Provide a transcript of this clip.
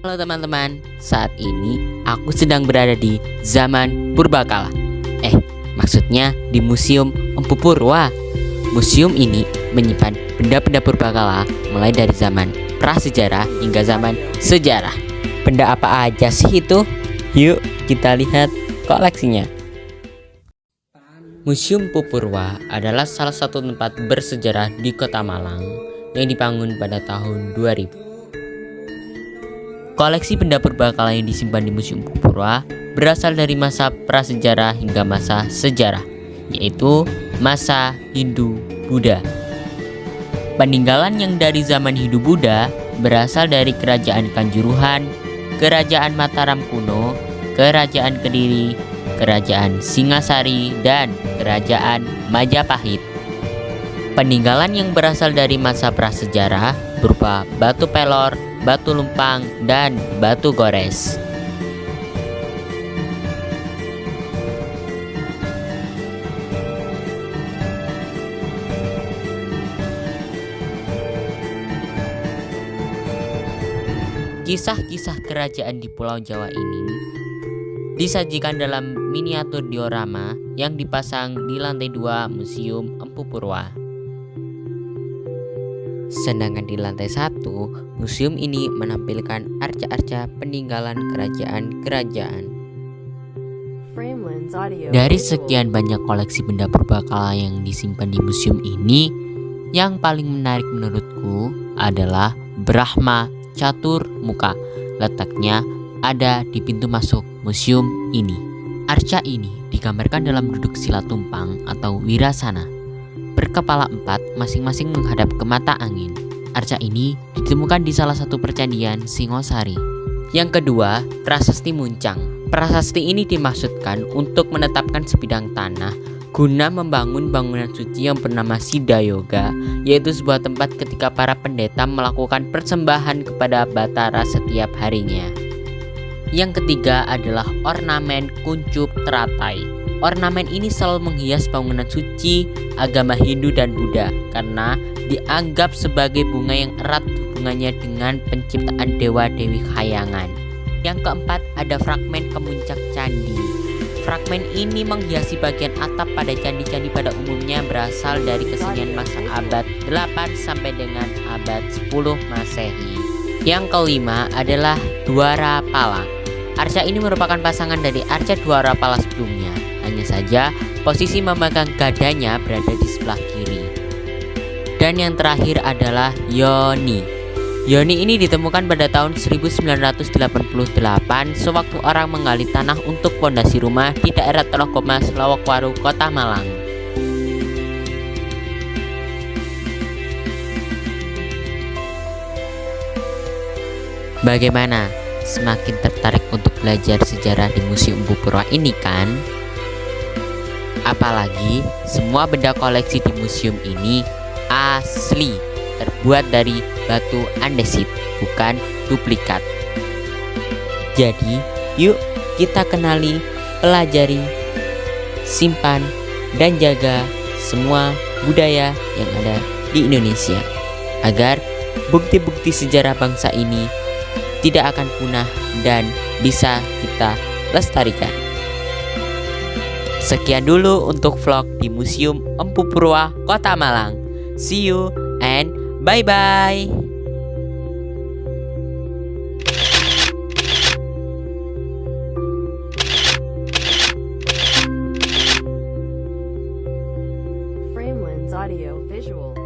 Halo teman-teman, saat ini aku sedang berada di zaman purbakala. Maksudnya di Museum Empu Purwa. Museum ini menyimpan benda-benda purbakala mulai dari zaman prasejarah hingga zaman sejarah. Benda apa aja sih itu? Yuk kita lihat koleksinya. Museum Empu Purwa adalah salah satu tempat bersejarah di Kota Malang yang dibangun pada tahun 2000. Koleksi benda purbakala yang disimpan di Museum Empu Purwa berasal dari masa prasejarah hingga masa sejarah, yaitu masa Hindu-Buddha. Peninggalan yang dari zaman Hindu-Buddha berasal dari Kerajaan Kanjuruhan, Kerajaan Mataram kuno, Kerajaan Kediri, Kerajaan Singasari, dan Kerajaan Majapahit. Peninggalan yang berasal dari masa prasejarah berupa batu pelor, batu lumpang, dan batu gores. Kisah-kisah kerajaan di Pulau Jawa ini disajikan dalam miniatur diorama yang dipasang di lantai 2 Museum Empu Purwa. Sedangkan di lantai 1, museum ini menampilkan arca-arca peninggalan kerajaan-kerajaan. Dari sekian banyak koleksi benda purbakala yang disimpan di museum ini, yang paling menarik menurutku adalah Brahma Catur Muka. Letaknya ada di pintu masuk museum ini. Arca ini digambarkan dalam duduk sila tumpang atau wirasana, berkepala 4 masing-masing menghadap ke mata angin. Arca ini ditemukan di salah satu percandaian Singosari. Yang kedua, prasasti muncang. Prasasti ini dimaksudkan untuk menetapkan sebidang tanah guna membangun bangunan suci yang bernama Sidayoga, yaitu sebuah tempat ketika para pendeta melakukan persembahan kepada Batara setiap harinya. Yang ketiga adalah ornamen kuncup teratai. Ornamen ini selalu menghias bangunan suci agama Hindu dan Buddha karena dianggap sebagai bunga yang erat hubungannya dengan penciptaan dewa-dewi khayangan. Yang keempat ada fragmen kemuncak candi. Fragmen ini menghiasi bagian atap pada candi-candi pada umumnya berasal dari kesenian masa abad 8 sampai dengan abad 10 Masehi. Yang kelima adalah Dwara Pala. Arca ini merupakan pasangan dari arca Dwara Pala sebelumnya. Hanya saja posisi memegang gadanya berada di sebelah kiri. Dan yang terakhir adalah Yoni. Yoni ini ditemukan pada tahun 1988 sewaktu orang menggali tanah untuk pondasi rumah di daerah Telogomas, Lawakwaru, Kota Malang. Bagaimana? Semakin tertarik untuk belajar sejarah di Museum Empu Purwa ini kan? Apalagi semua benda koleksi di museum ini asli, terbuat dari batu andesit, bukan duplikat. Jadi, yuk kita kenali, pelajari, simpan, dan jaga semua budaya yang ada di Indonesia agar bukti-bukti sejarah bangsa ini tidak akan punah dan bisa kita lestarikan. Sekian dulu untuk vlog di Museum Empu Purwa, Kota Malang. See you and bye-bye. Framelins Audio Visual.